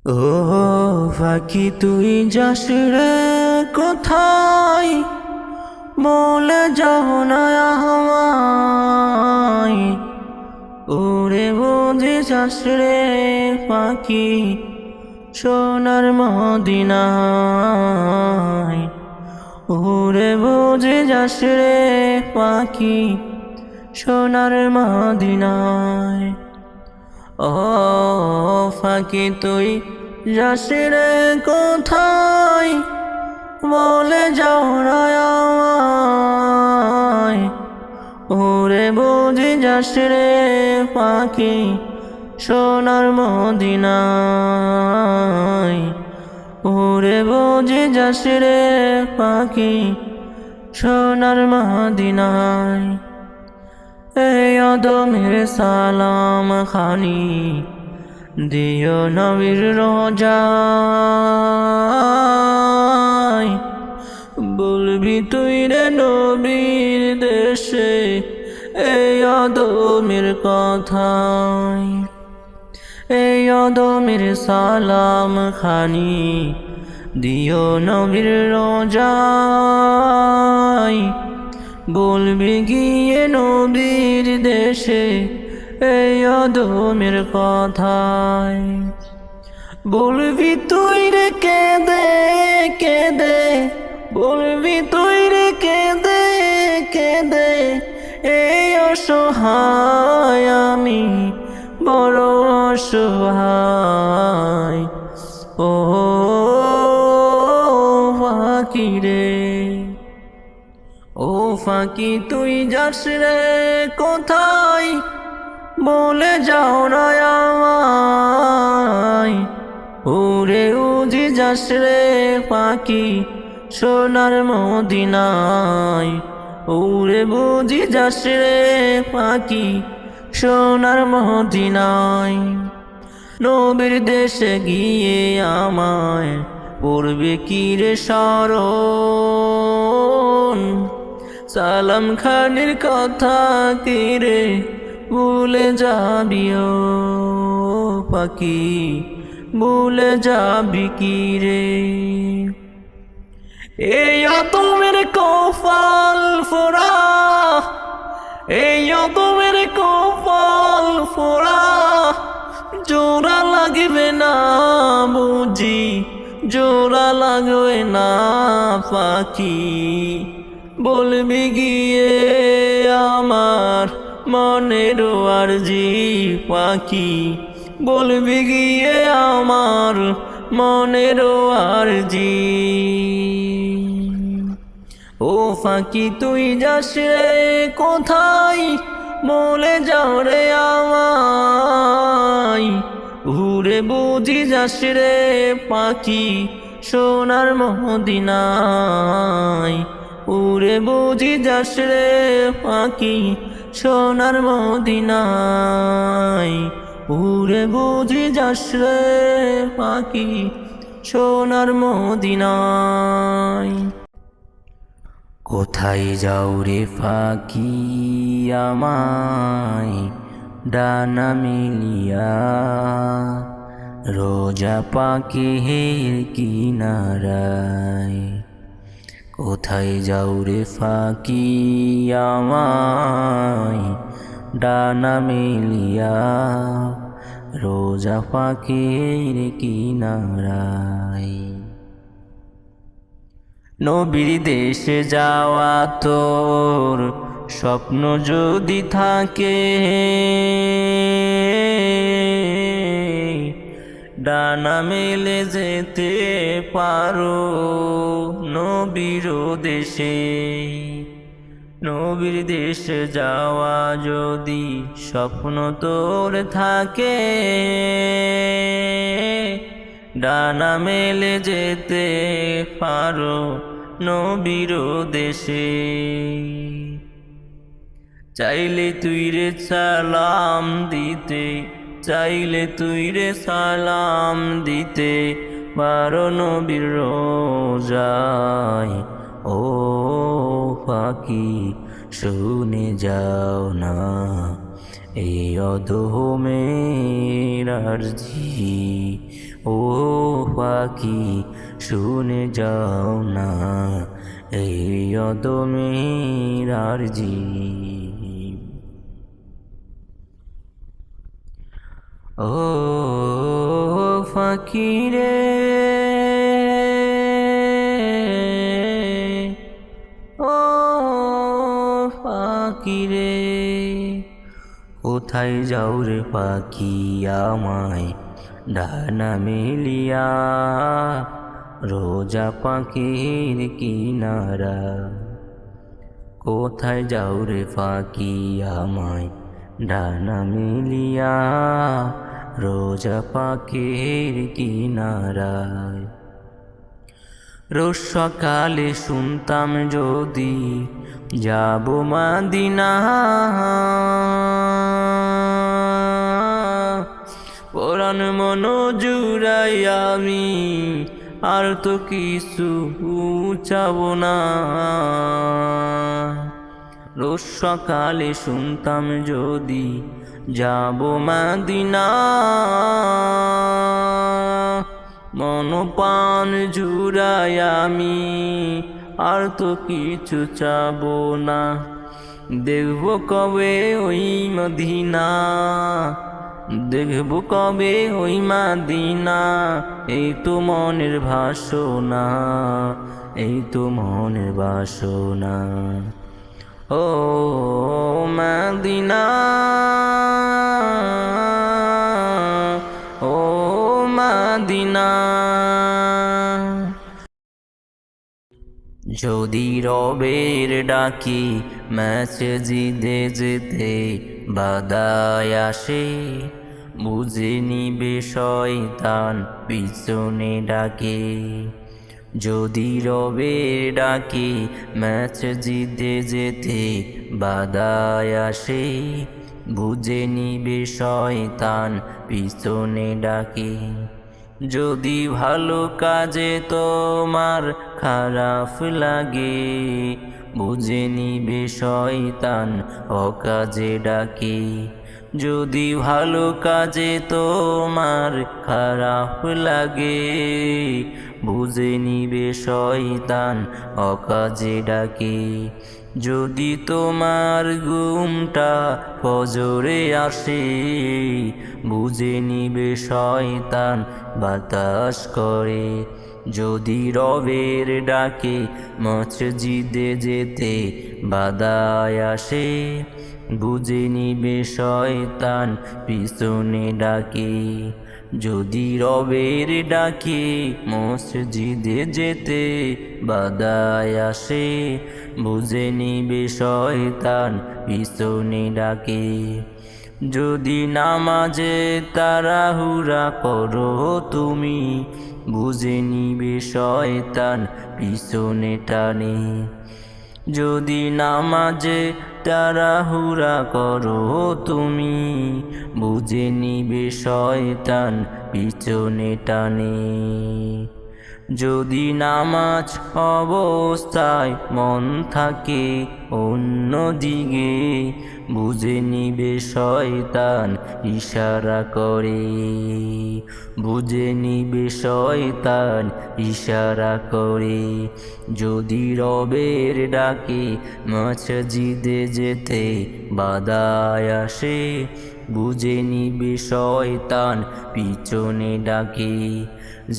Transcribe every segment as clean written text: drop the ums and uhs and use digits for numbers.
ও ফাঁকি তুই যাস রে কোথায়, বলে যাও না আমায়। ওরে বুঝে যাস রে পাখি সোনার মদিনায়। ওরে বুঝে যাস রে পাখি সোনার মদিনায়। ও ফাঁকি তুই যাস রে কোথায়, বলে যাও না আমায়। ওরে বুঝি যাস রে পাখি সোনার মদিনায়। ওরে বুঝি যাস রে পাখি সোনার মদিনায়। এই আদমের সালাম খানি দিও নবীর রোজায়। বলবি তুই রে নবীর দেশে এই আদমের কথায়। এই আদমের সালাম খানি দিও নবীর রোজায়। বলবি গিয়ে নবীর দেশে এই আদমের কথায়। বলবি তুই রে কেঁদে কেঁদে, বলবি তুই রে কেঁদে কেঁদে, এই অসহায় আমি বড় অসহায়। ও ফাঁকি রে, ও ফাঁকি তুই যাস রে কোথায়, বলে যাও না আমায়। ওরে উজি যাস রে পাখি সোনার মদিনায়। ওরে বুঝি যাস রে পাখি সোনার মদিনায়। নবীর দেশে গিয়ে আমায় পড়বে কি রে স্মরণ। সালাম খানের কথা কি রে ভুলে যাবি ও পাখি, ভুলে যাবি কি রে। এই আদমের কপাল ফোড়া, এই আদমের কপাল ফোড়া, জোড়া লাগবে না বুঝি, জোড়া লাগবে না পাখি। বলবি গিয়ে আমার মনের আরজি পাখি, বলবি গিয়ে আমার মনের আরজি। ও ফাঁকি তুই যাস রে কোথায়, বলে যাও রে আমায়। ঘুরে বুঝি যাস রে পাখি সোনার মদিনায়। উড়ে বুঝি যাস রে পাখি সোনার মদিনায়। উড়ে বুঝি যাস রে পাখি সোনার মদিনায়। কোথায় যাও রে ফাঁকি আমায় ডানা মেলিয়া, রোজা পাখির কিনারায়। কোথায় যাও রে ফাঁকি আমায় ডানা মেলিয়া, রোজা পাখির কিনারায়। নবীর দেশে যাওয়া তোর স্বপ্ন যদি থাকে, ডানা মেলে যেতে পারো নবীর দেশে। নবীর দেশে যাওয়া যদি স্বপ্ন তোর থাকে, ডানা মেলে যেতে পারো নবীর দেশে। চাইলে তুই রে সালাম দিতে, চাইলে তুই রে সালাম দিতে পারো নবীর রোজায়। ও পাখি শুনে যাও না এই অধমের আরজি। ও পাখি শুনে যাও না এই অদমের আরজি। ও ফাকিরে ও ফাকিরে, কোথায় যাও রে পাখি আমায় ডানা মেলিয়া, রোজা পাখির কিনারা। কোথায় যাও রে পাখি আমায় ডানা মেলিয়া, রোজা পাখির কিনারায়। রোজ সকালে শুনতাম যদি যাব মদিনা, পরাণ মন জুড়াই আমি আর তো কিছু চাব না। রোজ সকালে শুনতাম যদি যাব মদিনা, মন প্রাণ জুড়াই আমি আর তো কিছু চাব না। দেখব কবে ওই মদিনা, দেখব কবে ওই মদিনা, এই তো মনের বাসনা, এই তো মনের বাসনা। ও মদিনা ও মদিনা, যদি রবের ডাকি মসজিদে যেতে বাধায় আসে, বুঝে নিবে শয়তান পিছনে ডাকে। যদি রবের ডাকি মসজিদে যেতে বাধায় আসে, বুঝে নিবে শয়তান পিছনে ডাকে। যদি ভালো কাজে তোমার খারাপ লাগে, বুঝে নিবে শয়তান অকাজে ডাকে। যদি ভালো কাজে তোমার খারাপ লাগে, বুঝে নিবে শয়তান অকাজে ডাকে। যদি তোমার ঘুমটা ফজরে আসে, বুঝে নিবে শয়তান বাতাস করে। যদি রবের ডাকে মসজিদে যেতে বাধায় আসে, বুঝে নিবে শয়তান পিছনে ডাকে। যদি রবের ডাকে মসজিদে যেতে বাধায় আসে, বুঝে নিবে শয়তান পিছনে ডাকে। যদি নামাজে তাড়াহুড়া করো তুমি, বুঝে নিবে শয়তান পিছনে টানে। যদি নামাজে তাড়াহুড়া করো তুমি, বুঝে নিবে শয়তান পিছনে টানে। যদি নামাজ অবস্থায় মন থাকে অন্য দিকে, বুঝে নিবে শয়তান ইশারা করে। বুঝে নিবে শয়তান ইশারা করে। যদি রবের ডাকে মসজিদে যেতে বাধায় আসে, বুঝে নিবে শয়তান পিছনে ডাকে।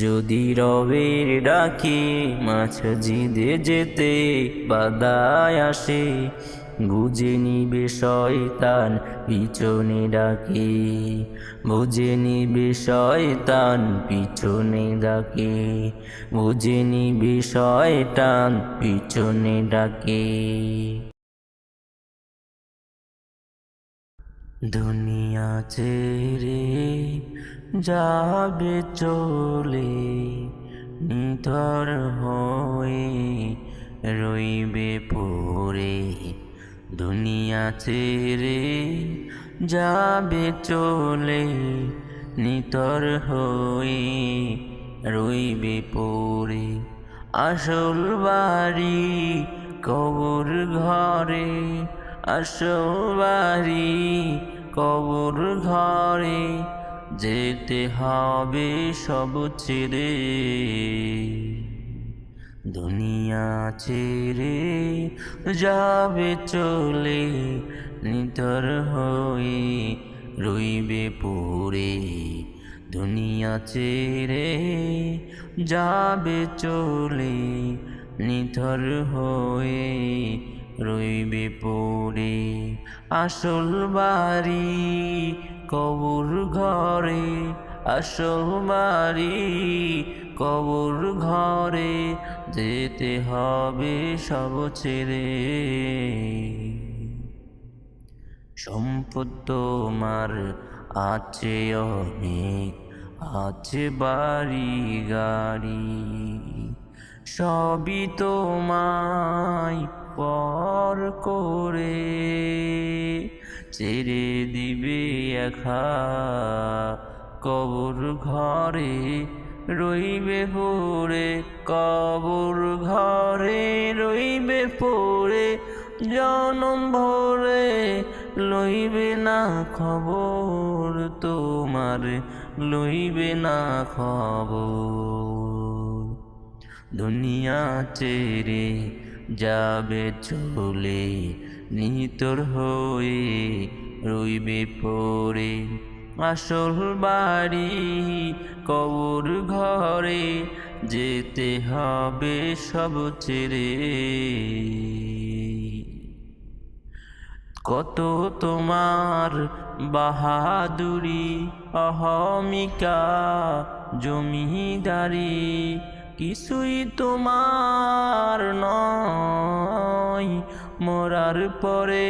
যদি রবের ডাকে মসজিদে যেতে বাধায় আসে, বুঝে নিবে শয়তান পিছনে ডাকে। বুঝে নিবে শয়তান পিছনে ডাকে। বুঝে নিবে শয়তান পিছনে ডাকে। দুনিয়া ছেড়ে যাবে চলে, নিথর হয়ে রইবে পড়ে। দুনিয়া ছেড়ে যাবে চলে, নিথর হয়ে রইবে পড়ে। আসল বাড়ি কবর ঘরে, আসল বাড়ি কবর ঘরে। যেতে হবে সব ছেড়ে, দুনিয়া ছেড়ে যাবে চলে, নিথর হয়ে রইবে পড়ে। দুনিয়া ছেড়ে যাবে চলে, নিথর হয়ে রইবে পড়ে। আসল বাড়ি কবর ঘরে, আসল বাড়ি কবর ঘরে, যেতে হবে সব ছেড়ে। সম্পদ তোমার আছে অনেক, আছে বাড়ি গাড়ি, সবই তোমায় পর করে ছেড়ে দিবে একা কবর ঘরে, রইবে পড়ে কবর ঘরে, রইবে পড়ে জনম ভরে। লইবে না খবর তোমার, লইবে না খবর। দুনিয়া ছেড়ে যাবে চলে, নিতর হয়ে রইবে পড়ে। আসল বাড়ি কবর ঘরে, যেতে হবে সব ছেড়ে। কত তোমার বাহাদুরি অহমিকা জমিদারি, কিছুই তোমার নয়। মরার পরে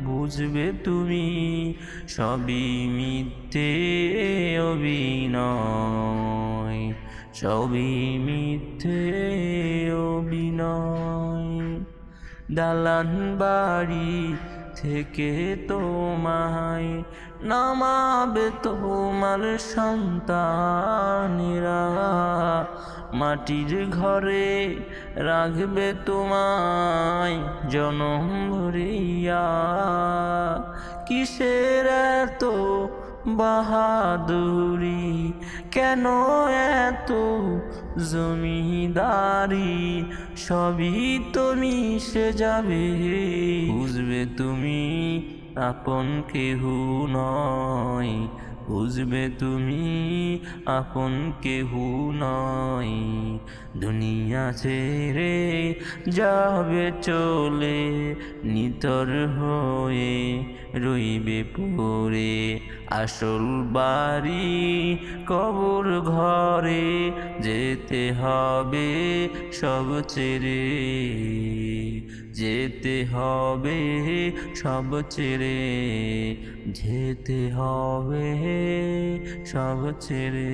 বুঝবে তুমি সবই মিথ্যে অভিনয়, সবই মিথ্যে অভিনয়। দালান বাড়ি থেকে তোমায় নামাবে তোমার সন্তানেরা, মাটির ঘরে রাখবে তোমায় জনম ভরিয়া। কিসের এত বাহাদুরি, কেন এত জমিদারি, সবই তো মিশে যাবে, বুঝবে তুমি আপন কেহু নয়, বুঝবে তুমি আপন কেহু নয়। দুনিয়া ছেড়ে যাবে চলে, নিতর হয়ে রইবে পড়ে। আসল বাড়ি কবর ঘরে, যেতে হবে সব ছেড়ে, যেতে হবে সব ছেড়ে, যেতে হবে সব ছেড়ে।